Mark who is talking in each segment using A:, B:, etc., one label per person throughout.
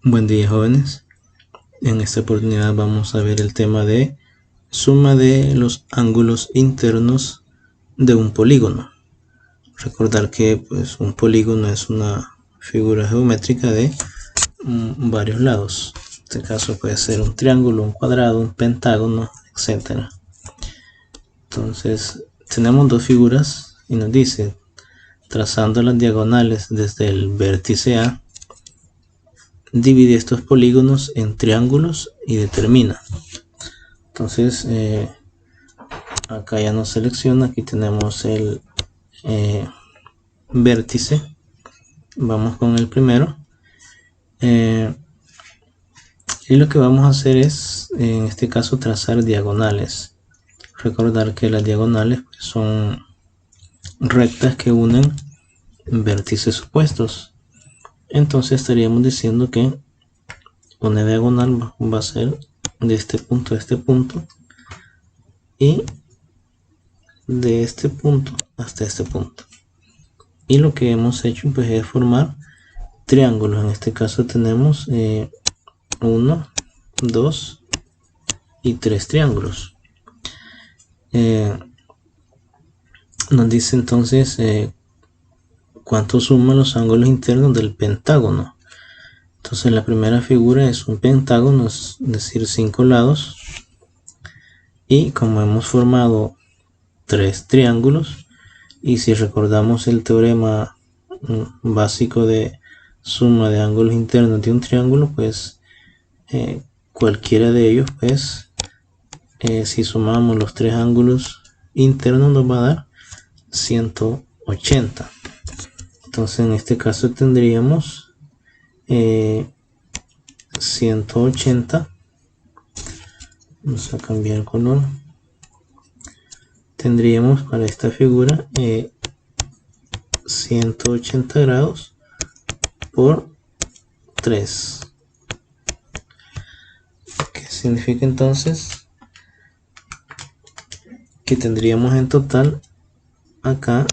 A: Buen día, jóvenes. En esta oportunidad vamos a ver el tema de suma de los ángulos internos de un polígono. Recordar que un polígono es una figura geométrica de varios lados. En este caso puede ser un triángulo, un cuadrado, un pentágono, etc. Entonces tenemos dos figuras y nos dice, trazando las diagonales desde el vértice A, divide estos polígonos en triángulos y determina. Entonces acá ya nos selecciona, aquí tenemos el vértice. Vamos con el primero y lo que vamos a hacer es, en este caso, trazar diagonales. Recordar que las diagonales son rectas que unen vértices opuestos. Entonces estaríamos diciendo que una diagonal va a ser de este punto a este punto y de este punto hasta este punto. Y lo que hemos hecho pues es formar triángulos. En este caso tenemos 1, 2 y 3 triángulos. Nos dice entonces cuánto suman los ángulos internos del pentágono. Entonces la primera figura es un pentágono, es decir, 5 lados. Y como hemos formado 3 triángulos, y si recordamos el teorema básico de suma de ángulos internos de un triángulo, pues cualquiera de ellos, pues si sumamos los 3 ángulos internos nos va a dar 180. Entonces en este caso tendríamos 180. Vamos a cambiar el color. Tendríamos para esta figura 180 grados por 3. ¿Qué significa entonces? Que tendríamos en total acá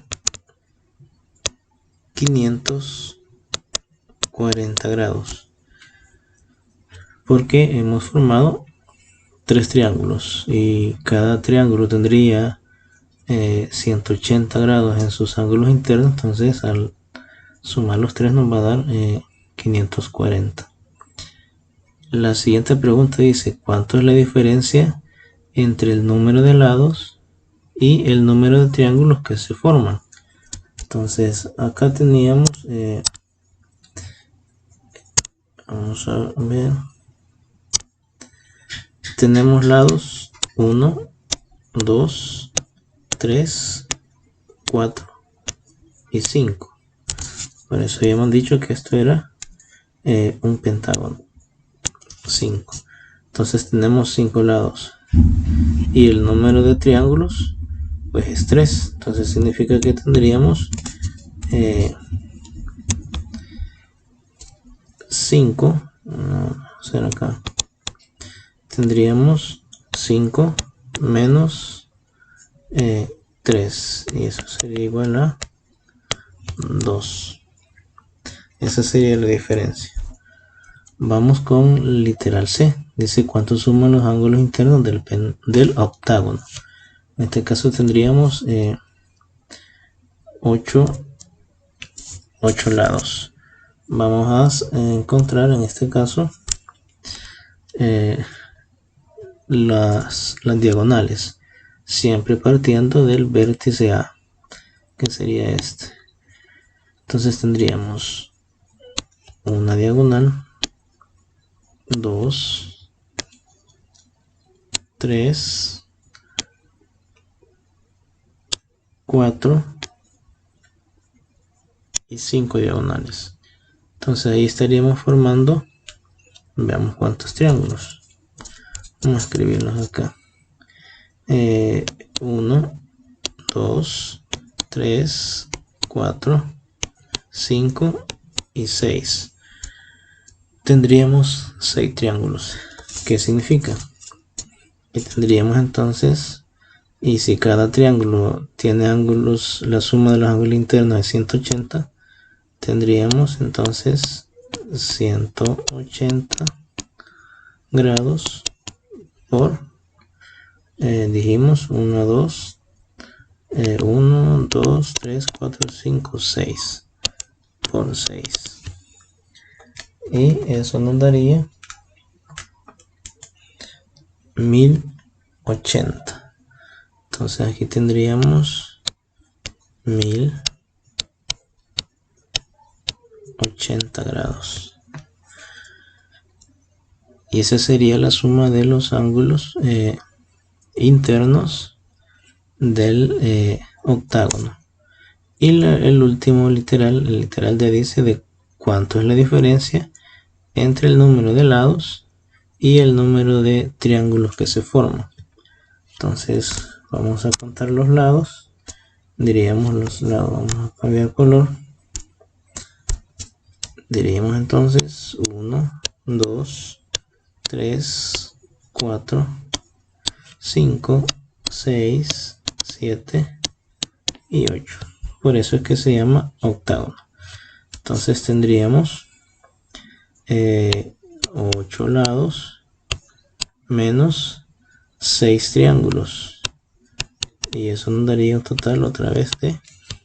A: 540 grados, porque hemos formado 3 triángulos y cada triángulo tendría 180 grados en sus ángulos internos. Entonces al sumar los 3 nos va a dar 540. La siguiente pregunta dice, ¿cuánto es la diferencia entre el número de lados y el número de triángulos que se forman? Entonces acá teníamos vamos a ver, tenemos lados 1, 2, 3, 4 y 5. Por eso habíamos dicho que esto era un pentágono. 5. Entonces tenemos 5 lados y el número de triángulos pues es 3. Entonces significa que tendríamos 5, vamos a hacer acá, tendríamos 5 menos 3 y eso sería igual a 2. Esa sería la diferencia. Vamos con literal C. Dice cuánto suman los ángulos internos del octágono. En este caso tendríamos 8 lados. Vamos a encontrar en este caso las diagonales, siempre partiendo del vértice A, que sería este. Entonces tendríamos una diagonal, 2, 3, 4 y 5 diagonales. Entonces ahí estaríamos formando, veamos cuántos triángulos. Vamos a escribirlos acá. 1, 2, 3, 4, 5 y 6. Tendríamos 6 triángulos. ¿Qué significa? Que tendríamos entonces, y si cada triángulo tiene ángulos, la suma de los ángulos internos es 180, tendríamos entonces 180 grados por, dijimos 1, 2, 1, 2, 3, 4, 5, 6 por 6. Y eso nos daría 1080. Entonces aquí tendríamos 1080 grados. Y esa sería la suma de los ángulos internos del octágono. Y el último literal, el literal D dice de cuánto es la diferencia entre el número de lados y el número de triángulos que se forman. Entonces vamos a contar los lados. Diríamos los lados, vamos a cambiar color. Diríamos entonces 1, 2, 3, 4, 5, 6, 7 y 8. Por eso es que se llama octágono. Entonces tendríamos 8 lados menos 6 triángulos. Y eso nos daría un total otra vez de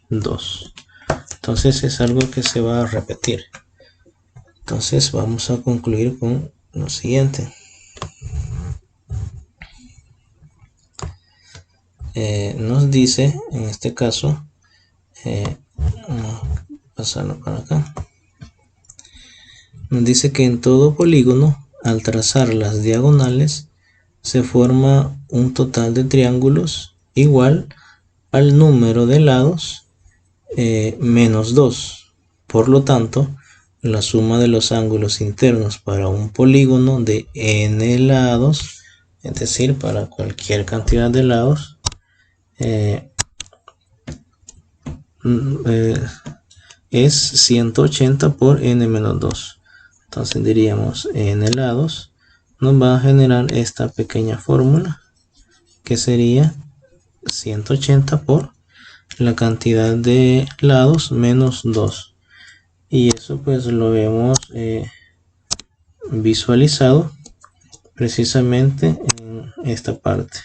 A: 2. Entonces es algo que se va a repetir. Entonces vamos a concluir con lo siguiente. Nos dice, en este caso, vamos a pasarlo para acá. Nos dice que en todo polígono, al trazar las diagonales, se forma un total de triángulos igual al número de lados menos 2. Por lo tanto, la suma de los ángulos internos para un polígono de n lados, es decir, para cualquier cantidad de lados, es 180 por n menos 2. Entonces diríamos n lados nos va a generar esta pequeña fórmula que sería 180 por la cantidad de lados menos 2. Y eso pues lo vemos visualizado precisamente en esta parte,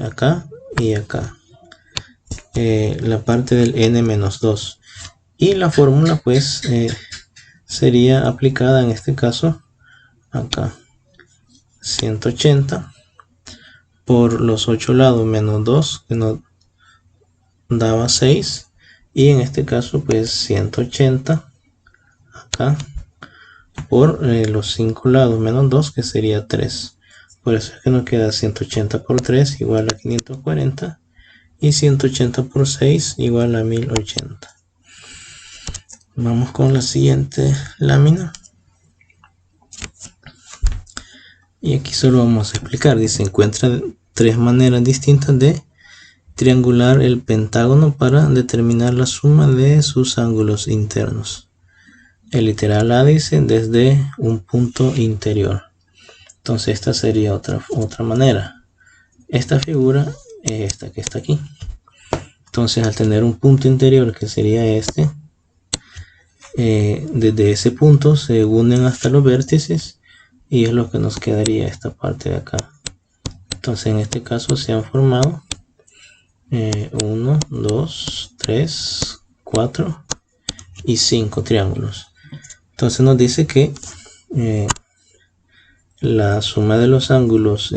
A: acá y acá, la parte del n menos 2. Y la fórmula pues sería aplicada en este caso acá, 180 por los 8 lados menos 2 que nos daba 6. Y en este caso pues 180 acá por los 5 lados menos 2 que sería 3. Por eso es que nos queda 180 por 3 igual a 540 y 180 por 6 igual a 1080. Vamos con la siguiente lámina. Y aquí solo vamos a explicar. Dice, encuentra 3 maneras distintas de triangular el pentágono para determinar la suma de sus ángulos internos. El literal A dice desde un punto interior. Entonces esta sería otra manera. Esta figura es esta que está aquí. Entonces al tener un punto interior que sería este, desde ese punto se unen hasta los vértices y es lo que nos quedaría esta parte de acá. Entonces en este caso se han formado 1, 2, 3, 4 y 5 triángulos. Entonces nos dice que la suma de los ángulos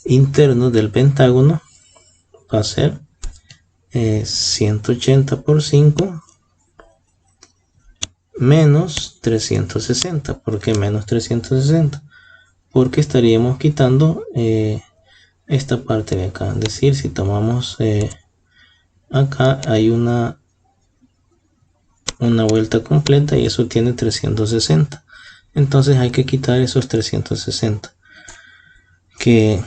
A: internos del pentágono va a ser 180 por 5 menos 360. ¿Por qué menos 360? Porque estaríamos quitando esta parte de acá. Es decir, si tomamos acá hay una vuelta completa y eso tiene 360. Entonces hay que quitar esos 360. Que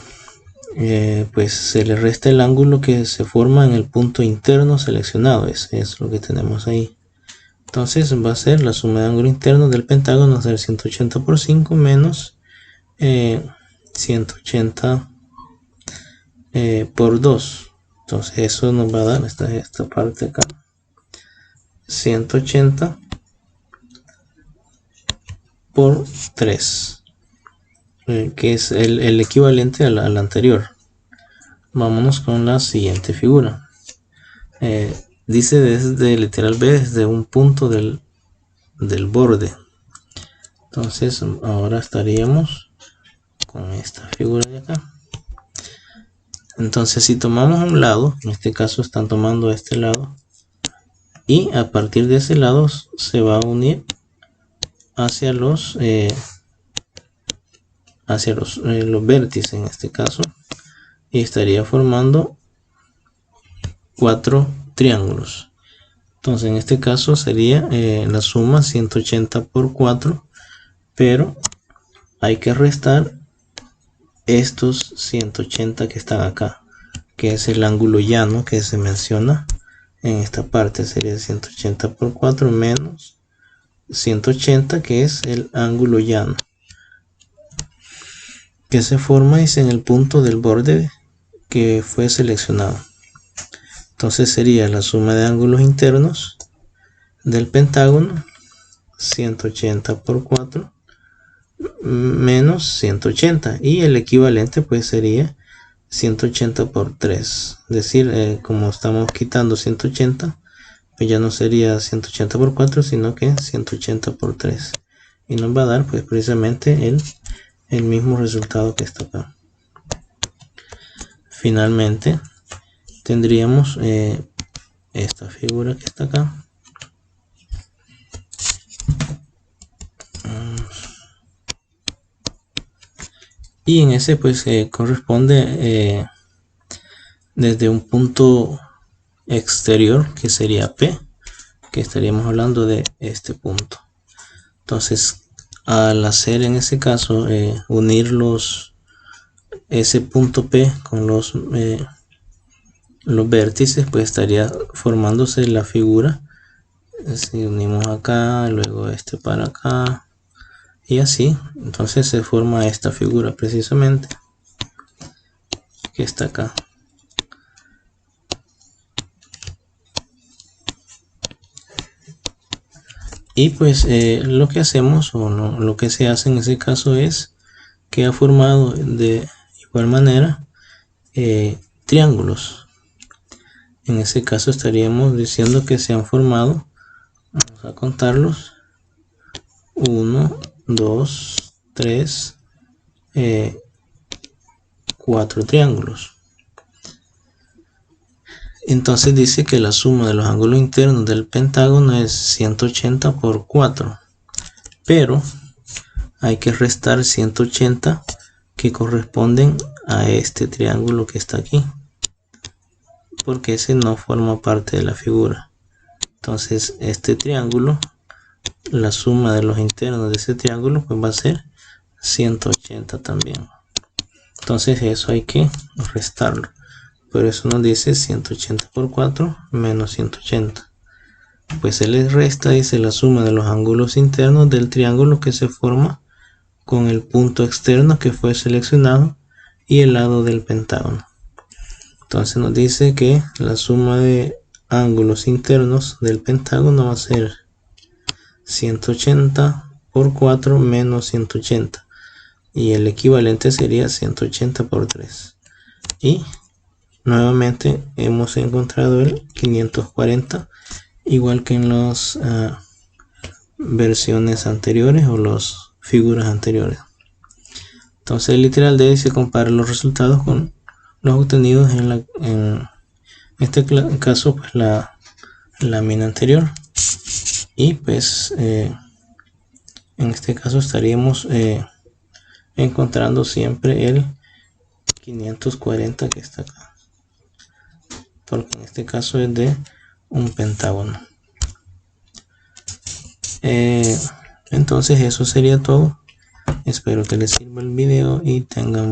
A: pues se le resta el ángulo que se forma en el punto interno seleccionado. Es lo que tenemos ahí. Entonces va a ser la suma de ángulo interno del pentágono, va a ser 180 por 5 menos 180 por 2. Entonces eso nos va a dar esta parte acá, 180 por 3, que es el equivalente a la anterior. Vámonos con la siguiente figura. Dice desde literal B, desde un punto del borde. Entonces ahora estaríamos con esta figura de acá. Entonces si tomamos un lado, en este caso están tomando este lado, y a partir de ese lado se va a unir hacia los vértices en este caso, y estaría formando 4 triángulos. Entonces en este caso sería la suma 180 por 4, pero hay que restar estos 180 que están acá, que es el ángulo llano que se menciona en esta parte. Sería 180 por 4 menos 180, que es el ángulo llano que se forma en el punto del borde que fue seleccionado. Entonces sería la suma de ángulos internos del pentágono, 180 por 4 menos 180, y el equivalente pues sería 180 por 3. Es decir, como estamos quitando 180, pues ya no sería 180 por 4, sino que 180 por 3, y nos va a dar pues precisamente el mismo resultado que está acá. Finalmente tendríamos esta figura que está acá. Y en ese pues corresponde desde un punto exterior, que sería P, que estaríamos hablando de este punto. Entonces al hacer en ese caso unir ese punto P con los vértices, pues estaría formándose la figura. Si unimos acá, luego este para acá, y así, entonces se forma esta figura precisamente que está acá. Y pues lo que hacemos, o no, lo que se hace en ese caso es que ha formado de igual manera triángulos. En ese caso estaríamos diciendo que se han formado, vamos a contarlos, 1, 2, 3, 4 triángulos. Entonces dice que la suma de los ángulos internos del pentágono es 180 por 4, pero hay que restar 180 que corresponden a este triángulo que está aquí, porque ese no forma parte de la figura. Entonces este triángulo, la suma de los internos de ese triángulo pues va a ser 180 también. Entonces eso hay que restarlo. Por eso nos dice 180 por 4 menos 180. Pues se les resta, dice, la suma de los ángulos internos del triángulo que se forma con el punto externo que fue seleccionado y el lado del pentágono. Entonces nos dice que la suma de ángulos internos del pentágono va a ser 180 por 4 menos 180, y el equivalente sería 180 por 3. Y nuevamente hemos encontrado el 540, igual que en las versiones anteriores o las figuras anteriores. Entonces el literal D se compara los resultados con los obtenidos en este caso pues la lámina anterior, y pues en este caso estaríamos encontrando siempre el 540 que está acá, porque en este caso es de un pentágono. Entonces eso sería todo. Espero que les sirva el video y tengan